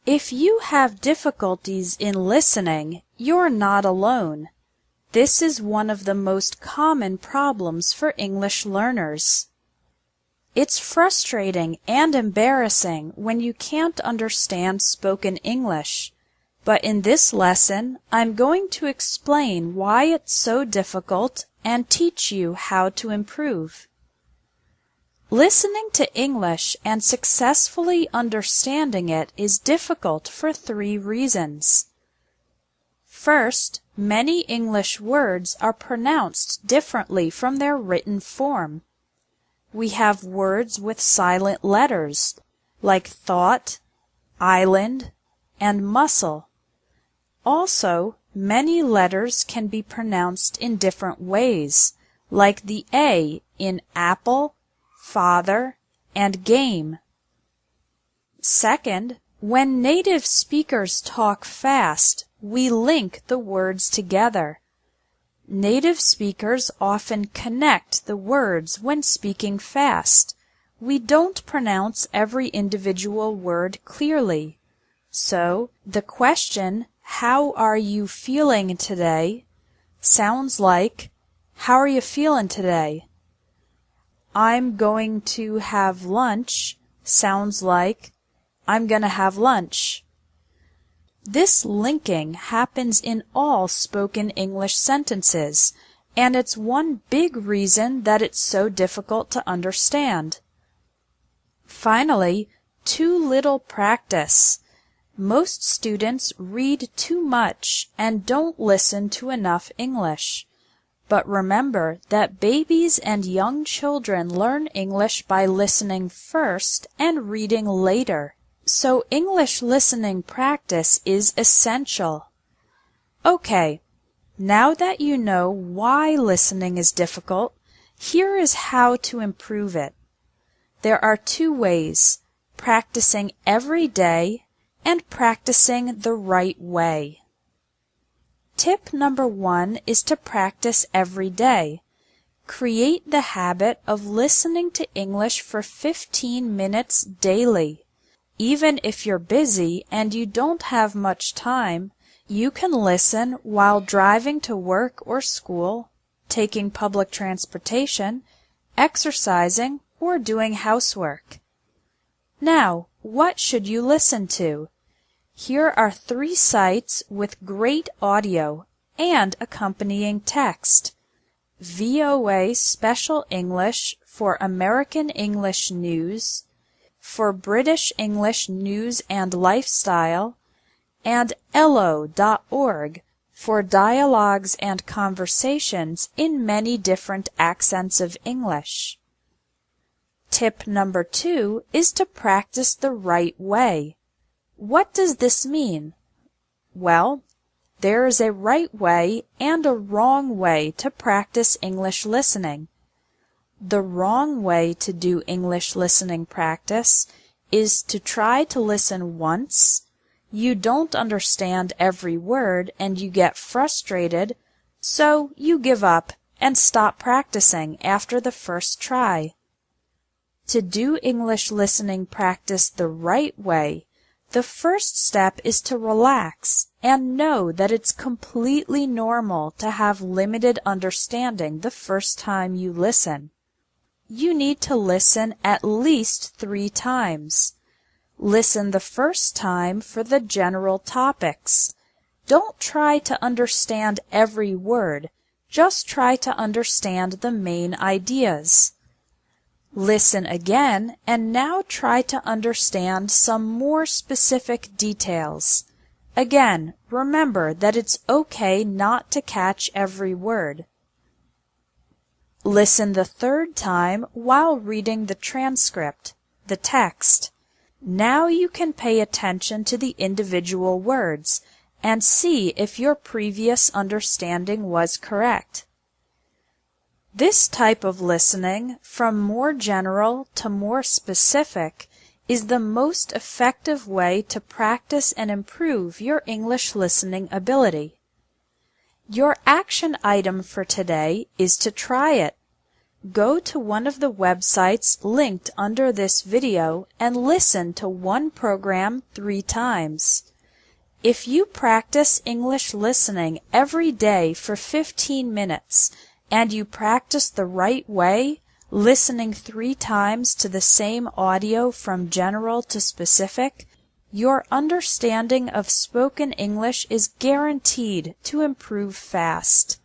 If you have difficulties in listening, you're not alone. This is one of the most common problems for English learners. It's frustrating and embarrassing when you can't understand spoken English, but in this lesson, I'm going to explain why it's so difficult and teach you how to improve. Listening to English and successfully understanding it is difficult for 3 reasons. First, many English words are pronounced differently from their written form. We have words with silent letters, like thought, island, and muscle. Also, many letters can be pronounced in different ways, like the A in apple, father, and game. Second, when native speakers talk fast, we link the words together. Native speakers often connect the words when speaking fast. We don't pronounce every individual word clearly. So, the question, "How are you feeling today?" sounds like, "How are you feeling today?" "I'm going to have lunch" sounds like, "I'm going to have lunch." This linking happens in all spoken English sentences, and it's one big reason that it's so difficult to understand. Finally, too little practice. Most students read too much and don't listen to enough English. But remember that babies and young children learn English by listening first and reading later. So English listening practice is essential. Okay, now that you know why listening is difficult, here is how to improve it. There are 2 ways: practicing every day and practicing the right way. Tip number 1 is to practice every day. Create the habit of listening to English for 15 minutes daily. Even if you're busy and you don't have much time, you can listen while driving to work or school, taking public transportation, exercising, or doing housework. Now, what should you listen to? Here are 3 sites with great audio and accompanying text. VOA Special English for American English News, for British English News and Lifestyle, and Ello.org for dialogues and conversations in many different accents of English. Tip number 2 is to practice the right way. What does this mean? Well, there is a right way and a wrong way to practice English listening. The wrong way to do English listening practice is to try to listen once, you don't understand every word and you get frustrated, so you give up and stop practicing after the first try. To do English listening practice the right way, the first step is to relax and know that it's completely normal to have limited understanding the first time you listen. You need to listen at least 3 times. Listen the first time for the general topics. Don't try to understand every word, just try to understand the main ideas. Listen again and now try to understand some more specific details. Again, remember that it's okay not to catch every word. Listen the 3rd time while reading the transcript, the text. Now you can pay attention to the individual words and see if your previous understanding was correct. This type of listening, from more general to more specific, is the most effective way to practice and improve your English listening ability. Your action item for today is to try it. Go to one of the websites linked under this video and listen to one program 3 times. If you practice English listening every day for 15 minutes and you practice the right way, listening 3 times to the same audio from general to specific, your understanding of spoken English is guaranteed to improve fast.